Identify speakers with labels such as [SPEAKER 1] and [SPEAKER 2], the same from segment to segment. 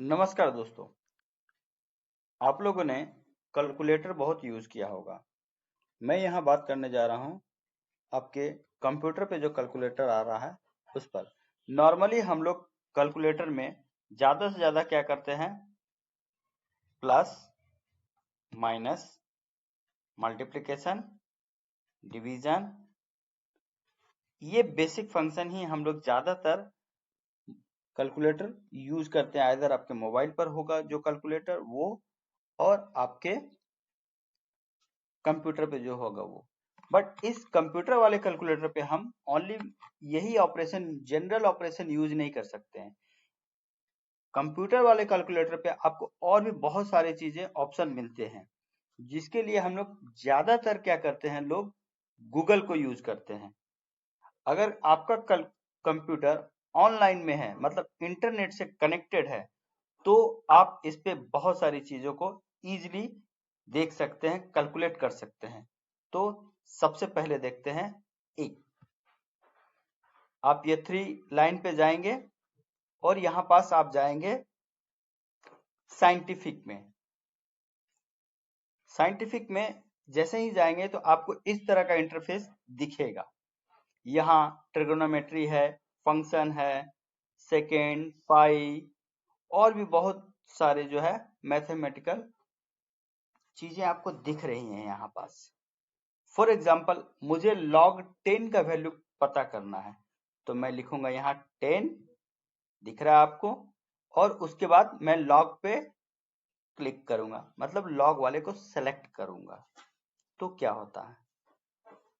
[SPEAKER 1] नमस्कार दोस्तों। आप लोगों ने कैलकुलेटर बहुत यूज किया होगा। मैं यहाँ बात करने जा रहा हूँ आपके कंप्यूटर पे जो कैलकुलेटर आ रहा है उस पर। नॉर्मली हम लोग कैलकुलेटर में ज्यादा से ज्यादा क्या करते हैं? प्लस, माइनस, मल्टीप्लिकेशन, डिवीजन, ये बेसिक फंक्शन ही हम लोग ज्यादातर कैलकुलेटर यूज करते हैं। इधर आपके मोबाइल पर होगा जो कैलकुलेटर वो, और आपके कंप्यूटर पे जो होगा वो। बट इस कंप्यूटर वाले कैलकुलेटर पे हम ओनली यही ऑपरेशन, जनरल ऑपरेशन यूज नहीं कर सकते हैं। कंप्यूटर वाले कैलकुलेटर पे आपको और भी बहुत सारी चीजें ऑप्शन मिलते हैं, जिसके लिए हम लोग ज्यादातर क्या करते हैं, लोग गूगल को यूज करते हैं। अगर आपका कंप्यूटर ऑनलाइन में है, मतलब इंटरनेट से कनेक्टेड है, तो आप इस पे बहुत सारी चीजों को इजीली देख सकते हैं, कैलकुलेट कर सकते हैं। तो सबसे पहले देखते हैं, एक, आप ये थ्री लाइन पे जाएंगे और यहां पास आप जाएंगे साइंटिफिक में। साइंटिफिक में जैसे ही जाएंगे तो आपको इस तरह का इंटरफेस दिखेगा। यहाँ ट्रिगोनोमेट्री है, फंक्शन है, सेकेंड, पाई, और भी बहुत सारे जो है मैथमेटिकल चीजें आपको दिख रही हैं यहाँ पास। फॉर एग्जाम्पल, मुझे log 10 का वैल्यू पता करना है, तो मैं लिखूंगा यहाँ 10, दिख रहा है आपको, और उसके बाद मैं log पे क्लिक करूंगा, मतलब log वाले को सेलेक्ट करूंगा। तो क्या होता है,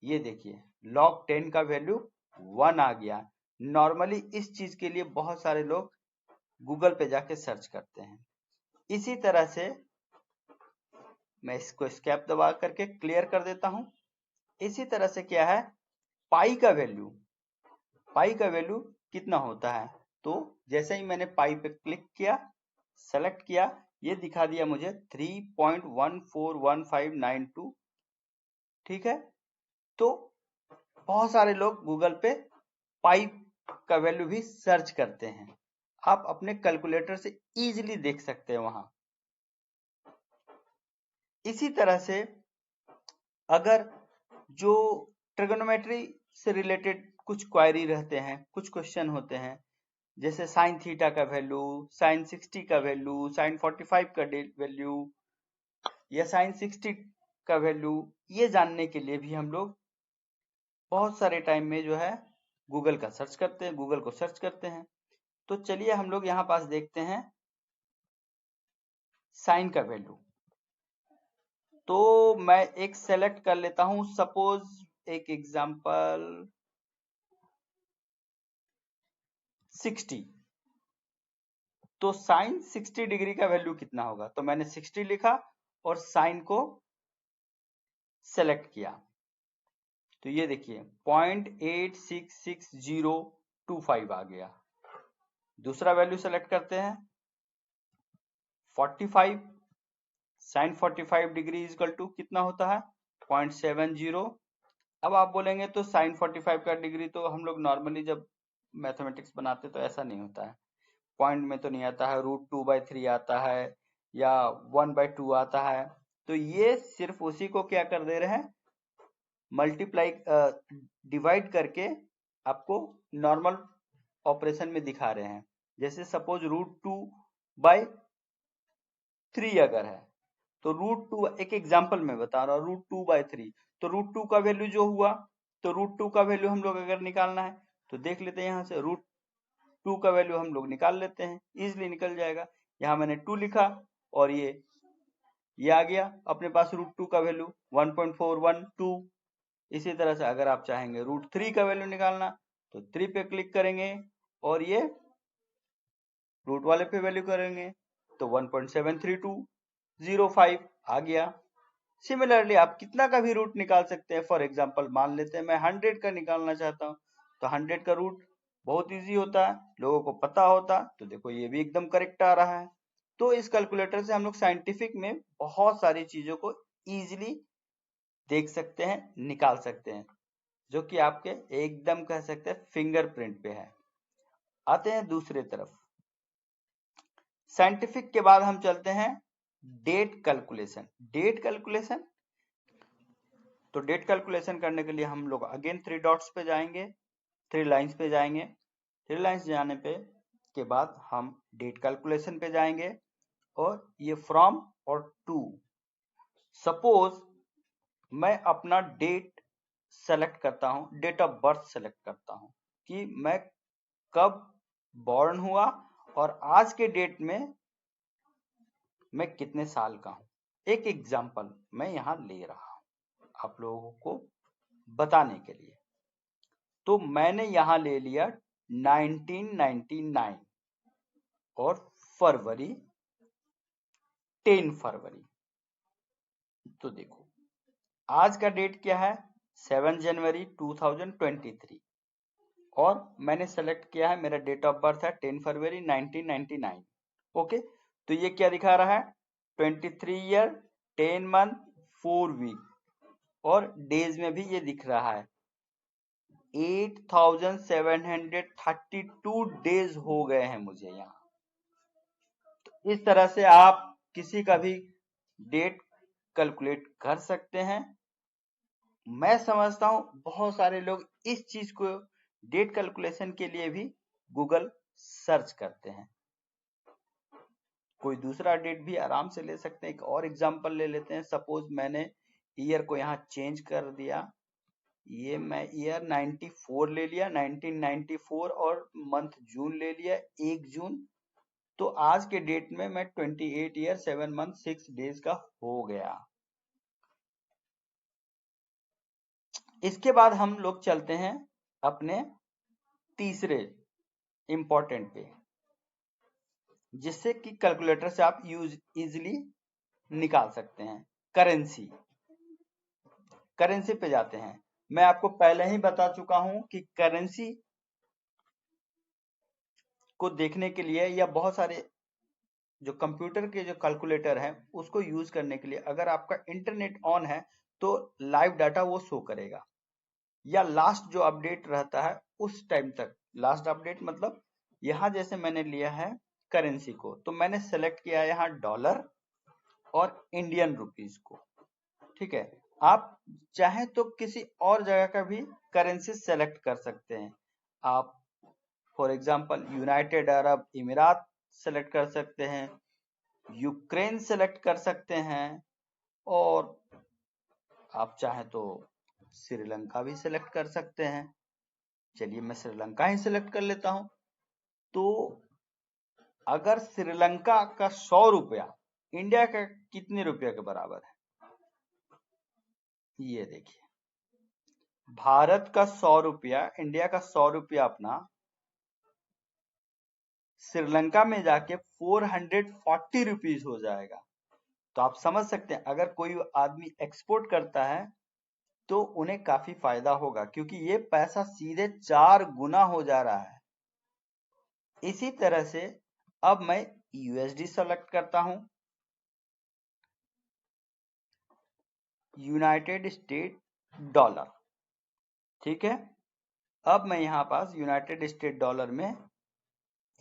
[SPEAKER 1] ये देखिए, log 10 का वैल्यू 1 आ गया। नॉर्मली इस चीज के लिए बहुत सारे लोग गूगल पे जाके सर्च करते हैं। इसी तरह से मैं इसको एस्केप दबा करके क्लियर कर देता हूं। इसी तरह से क्या है, पाई का वैल्यू, पाई का वैल्यू कितना होता है, तो जैसे ही मैंने पाई पे क्लिक किया, सेलेक्ट किया, ये दिखा दिया मुझे 3.141592। ठीक है, तो बहुत सारे लोग गूगल पे पाई का वैल्यू भी सर्च करते हैं। आप अपने कैलकुलेटर से इजीली देख सकते हैं वहां। इसी तरह से अगर जो ट्रिगोनोमेट्री से रिलेटेड कुछ क्वेरी रहते हैं, कुछ क्वेश्चन होते हैं, जैसे साइन थीटा का वैल्यू, साइन 60 का वैल्यू, साइन 45 का वैल्यू, या साइन 60 का वैल्यू, ये जानने के लिए भी हम लोग बहुत सारे टाइम में जो है गूगल का सर्च करते हैं, गूगल को सर्च करते हैं। तो चलिए हम लोग यहाँ पास देखते हैं साइन का वैल्यू। तो मैं एक सेलेक्ट कर लेता हूं, सपोज एक एग्जांपल 60। तो साइन 60 डिग्री का वैल्यू कितना होगा, तो मैंने 60 लिखा और साइन को सेलेक्ट किया। तो ये देखिए 0.866025 आ गया। दूसरा वैल्यू सेलेक्ट करते हैं 45। साइन 45 डिग्री इजकल टू कितना होता है, 0.70। अब आप बोलेंगे तो साइन 45 का डिग्री तो हम लोग नॉर्मली जब मैथमेटिक्स बनाते तो ऐसा नहीं होता है, पॉइंट में तो नहीं आता है, √2/3 आता है या 1/2 आता है। तो ये सिर्फ उसी को क्या कर दे रहे हैं, मल्टीप्लाई, डिवाइड करके आपको नॉर्मल ऑपरेशन में दिखा रहे हैं। जैसे सपोज √2/3 अगर है, तो √2, एक एग्जांपल में बता रहा हूँ, √2/3, तो √2 का वैल्यू जो हुआ, तो √2 का वैल्यू हम लोग अगर निकालना है तो देख लेते हैं, यहाँ से √2 का वैल्यू हम लोग निकाल लेते हैं, इजिली निकल जाएगा। यहाँ मैंने 2 लिखा और ये आ गया अपने पास √2 का वैल्यू 1.412। इसी तरह से अगर आप चाहेंगे √3 का वैल्यू निकालना, तो 3 पे क्लिक करेंगे और ये रूट वाले पे वैल्यू करेंगे तो 1.73205 आ गया। सिमिलरली आप कितना का भी रूट निकाल सकते हैं। फॉर एग्जांपल मान लेते हैं मैं 100 का निकालना चाहता हूं, तो 100 का रूट बहुत इजी होता है, लोगों को पता होता, तो देखो ये भी एकदम करेक्ट आ रहा है। तो इस कैलकुलेटर से हम लोग साइंटिफिक में बहुत सारी चीजों को इजीली देख सकते हैं, निकाल सकते हैं, जो कि आपके एकदम कह सकते हैं फिंगरप्रिंट पे है। आते हैं दूसरे तरफ, साइंटिफिक के बाद हम चलते हैं डेट कैलकुलेशन। डेट कैलकुलेशन, तो डेट कैलकुलेशन करने के लिए हम लोग अगेन 3 डॉट्स पे जाएंगे, 3 लाइंस पे जाएंगे। 3 लाइंस जाने पे के बाद हम डेट कैलकुलेशन पे जाएंगे और ये फ्रॉम और टू। सपोज मैं अपना डेट सेलेक्ट करता हूं, डेट ऑफ बर्थ सेलेक्ट करता हूं कि मैं कब बॉर्न हुआ और आज के डेट में मैं कितने साल का हूं। एक एग्जांपल मैं यहां ले रहा हूं आप लोगों को बताने के लिए। तो मैंने यहां ले लिया 1999 और फरवरी, 10 फरवरी। तो देखो आज का डेट क्या है, 7 जनवरी 2023 और मैंने सेलेक्ट किया है, मेरा डेट ऑफ बर्थ है 10 फरवरी 1999। ओके, तो ये क्या दिखा रहा है, 23 ईयर 10 मंथ 4 वीक और डेज में भी ये दिख रहा है 8732 डेज हो गए हैं मुझे यहाँ। तो इस तरह से आप किसी का भी डेट कैलकुलेट कर सकते हैं। मैं समझता हूं बहुत सारे लोग इस चीज को डेट कैलकुलेशन के लिए भी गूगल सर्च करते हैं। कोई दूसरा डेट भी आराम से ले सकते हैं। एक और एग्जांपल ले लेते हैं। सपोज मैंने ईयर को यहाँ चेंज कर दिया, ये मैं ईयर 94 ले लिया, 1994 और मंथ जून ले लिया 1 जून। तो आज के डेट में मैं 28 ईयर 7 मंथ 6 डेज का हो गया। इसके बाद हम लोग चलते हैं अपने तीसरे इंपॉर्टेंट पे, जिससे कि कैलकुलेटर से आप इजीली निकाल सकते हैं। करेंसी, करेंसी पे जाते हैं। मैं आपको पहले ही बता चुका हूं कि करेंसी को देखने के लिए या बहुत सारे जो कंप्यूटर के जो कैलकुलेटर है उसको यूज करने के लिए अगर आपका इंटरनेट ऑन है तो लाइव डाटा वो शो करेगा, या लास्ट जो अपडेट रहता है उस टाइम तक। लास्ट अपडेट मतलब यहां जैसे मैंने लिया है करेंसी को, तो मैंने सेलेक्ट किया यहाँ डॉलर और इंडियन रुपीस को। ठीक है, आप चाहें तो किसी और जगह का भी करेंसी सेलेक्ट कर सकते हैं। आप for example United Arab Emirates select कर सकते हैं, यूक्रेन सेलेक्ट कर सकते हैं और आप चाहें तो श्रीलंका भी सिलेक्ट कर सकते हैं। चलिए मैं श्रीलंका ही सिलेक्ट कर लेता हूं। तो अगर श्रीलंका का 100 रुपया इंडिया का कितने रुपया के बराबर है, ये देखिए, भारत का 100 रुपया, इंडिया का 100 रुपया अपना श्रीलंका में जाके 440 रुपीज हो जाएगा। तो आप समझ सकते हैं अगर कोई आदमी एक्सपोर्ट करता है तो उन्हें काफी फायदा होगा, क्योंकि ये पैसा सीधे 4 गुना हो जा रहा है। इसी तरह से अब मैं यूएसडी सेलेक्ट करता हूं, यूनाइटेड स्टेट डॉलर। ठीक है, अब मैं यहां पास यूनाइटेड स्टेट डॉलर में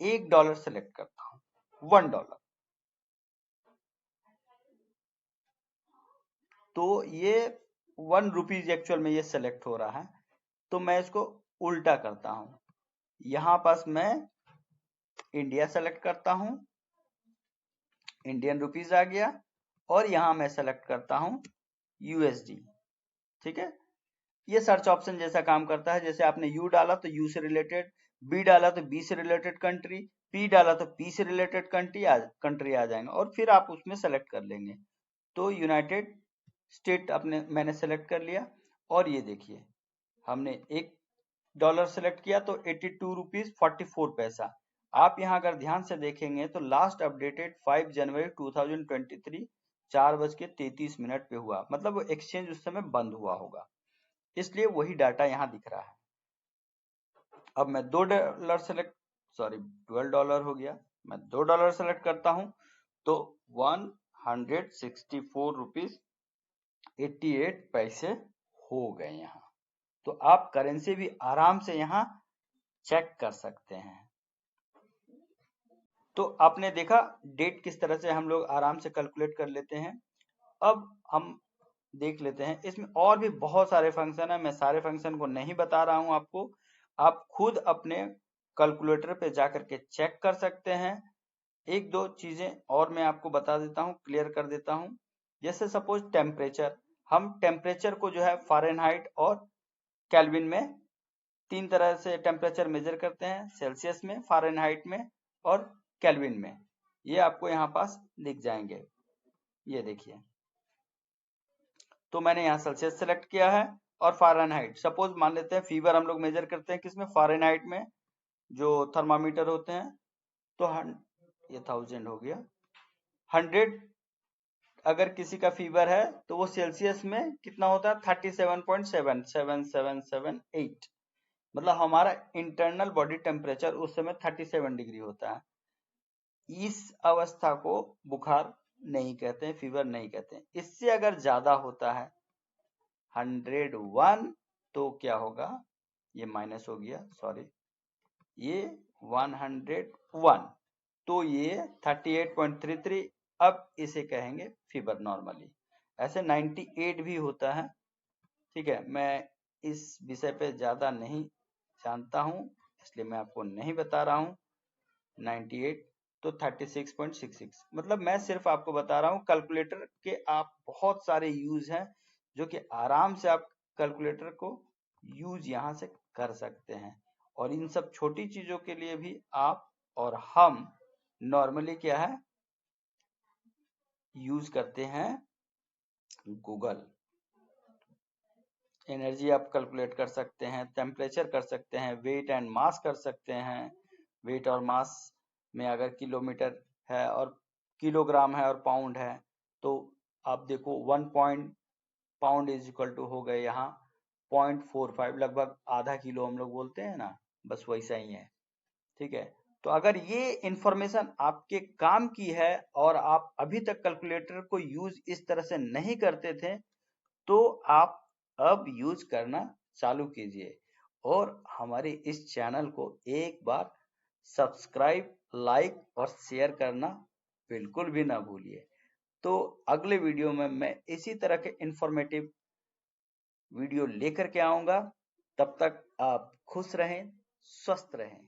[SPEAKER 1] $1 सेलेक्ट करता हूं, $1। तो ये 1 रुपीज एक्चुअल में ये सेलेक्ट हो रहा है। तो मैं इसको उल्टा करता हूं, यहां पास मैं इंडिया सेलेक्ट करता हूं, इंडियन रुपीज आ गया और यहां मैं सेलेक्ट करता हूं यूएसडी। ठीक है, ये सर्च ऑप्शन जैसा काम करता है। जैसे आपने यू डाला तो यू से रिलेटेड, बी डाला तो बी से रिलेटेड कंट्री, पी डाला तो पी से रिलेटेड कंट्री आ जाएंगे और फिर आप उसमें सेलेक्ट कर लेंगे। तो यूनाइटेड स्टेट अपने मैंने सेलेक्ट कर लिया और ये देखिए हमने $1 सेलेक्ट किया तो 82 रुपीज 44 पैसा। आप यहाँ अगर ध्यान से देखेंगे तो लास्ट अपडेटेड 5 जनवरी 2023 4:33 पे हुआ, मतलब वो एक्सचेंज उस समय बंद हुआ होगा, इसलिए वही डाटा यहाँ दिख रहा है। अब मैं $2 सेलेक्ट, सॉरी $12 हो गया, मैं $2 सेलेक्ट करता हूं तो 164 रुपीज 88 पैसे हो गए यहाँ। तो आप करेंसी भी आराम से यहाँ चेक कर सकते हैं। तो आपने देखा डेट किस तरह से हम लोग आराम से कैलकुलेट कर लेते हैं। अब हम देख लेते हैं, इसमें और भी बहुत सारे फंक्शन है, मैं सारे फंक्शन को नहीं बता रहा हूं आपको, आप खुद अपने कैलकुलेटर पे जाकर के चेक कर सकते हैं। एक दो चीजें और मैं आपको बता देता हूं, क्लियर कर देता हूं। जैसे सपोज टेम्परेचर, हम टेम्परेचर को जो है फ़ारेनहाइट और केल्विन में तीन तरह से टेम्परेचर मेजर करते हैं, सेल्सियस में, फ़ारेनहाइट में और केल्विन में। ये आपको यहाँ पास दिख जाएंगे, ये देखिए। तो मैंने यहाँ सेल्सियस सेलेक्ट किया है और फ़ारेनहाइट। सपोज मान लेते हैं फीवर हम लोग मेजर करते हैं किसमें, फ़ारेनहाइट में, जो थर्मामीटर होते हैं। तो ये 1000 हो गया। 100 अगर किसी का फीवर है तो वो सेल्सियस में कितना होता है, 37.77778। मतलब हमारा इंटरनल बॉडी टेम्परेचर उस समय 37 डिग्री होता है। इस अवस्था को बुखार नहीं कहते हैं, फीवर नहीं कहते हैं। इससे अगर ज्यादा होता है 101 तो क्या होगा, ये माइनस हो गया, सॉरी, ये 101 तो ये 38.33, अब इसे कहेंगे फीवर नॉर्मली। ऐसे 98 भी होता है, ठीक है। मैं इस विषय पे ज्यादा नहीं जानता हूं, इसलिए मैं आपको नहीं बता रहा हूं। 98 तो 36.66, मतलब मैं सिर्फ आपको बता रहा हूं कैलकुलेटर के आप बहुत सारे यूज हैं जो कि आराम से आप कैलकुलेटर को यूज यहां से कर सकते हैं। और इन सब छोटी चीजों के लिए भी आप और हम नॉर्मली क्या है, यूज करते हैं गूगल। एनर्जी आप कैलकुलेट कर सकते हैं, टेम्परेचर कर सकते हैं, वेट एंड मास कर सकते हैं। वेट और मास में अगर किलोमीटर है और किलोग्राम है और पाउंड है तो आप देखो 1 point pound is equal to हो गए यहाँ 0.45, लगभग आधा किलो हम लोग बोलते हैं ना, बस वैसा ही है, ठीक है। तो अगर ये इंफॉर्मेशन आपके काम की है और आप अभी तक कैलकुलेटर को यूज इस तरह से नहीं करते थे तो आप अब यूज करना चालू कीजिए और हमारे इस चैनल को एक बार सब्सक्राइब, लाइक और शेयर करना बिल्कुल भी ना भूलिए। तो अगले वीडियो में मैं इसी तरह के इंफॉर्मेटिव वीडियो लेकर के आऊंगा। तब तक आप खुश रहें, स्वस्थ रहें।